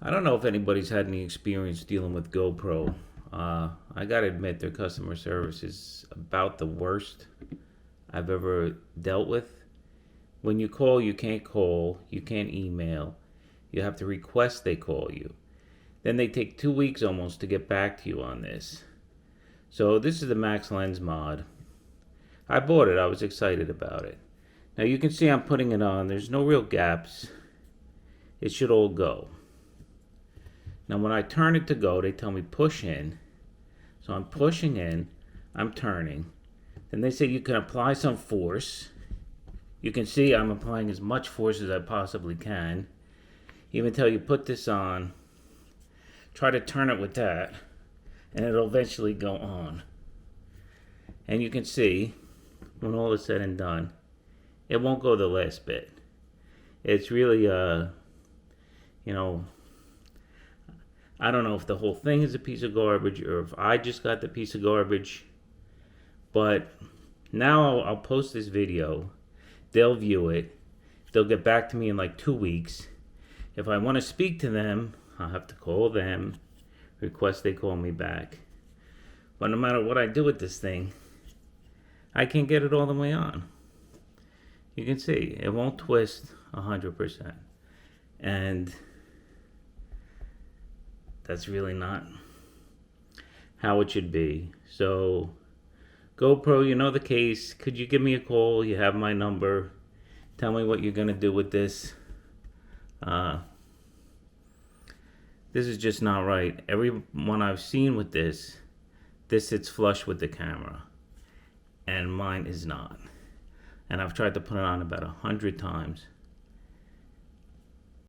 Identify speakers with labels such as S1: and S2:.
S1: I don't know if anybody's had any experience dealing with GoPro. I gotta admit, their customer service is about the worst I've ever dealt with. When you call, you can't email, you have to request they call you. Then they take 2 weeks almost to get back to you on this. So this is the Max Lens mod. I bought it, I was excited about it. Now you can see I'm putting it on, there's no real gaps. It should all go. Now when I turn it to go, they tell me push in. So I'm pushing in, I'm turning. Then they say you can apply some force. You can see I'm applying as much force as I possibly can. Even tell you put this on, try to turn it with that, and it'll eventually go on. And you can see, when all is said and done, it won't go the last bit. It's really, I don't know if the whole thing is a piece of garbage or if I just got the piece of garbage. But now I'll post this video. They'll view it. They'll get back to me in like 2 weeks. If I want to speak to them, I'll have to call them, request they call me back. But no matter what I do with this thing, I can't get it all the way on. You can see it won't twist 100%. And that's really not how it should be. So GoPro, you know the case. Could you give me a call? You have my number. Tell me what you're gonna do with this. This is just not right. Everyone I've seen with this sits flush with the camera, and mine is not. And I've tried to put it on about 100 times.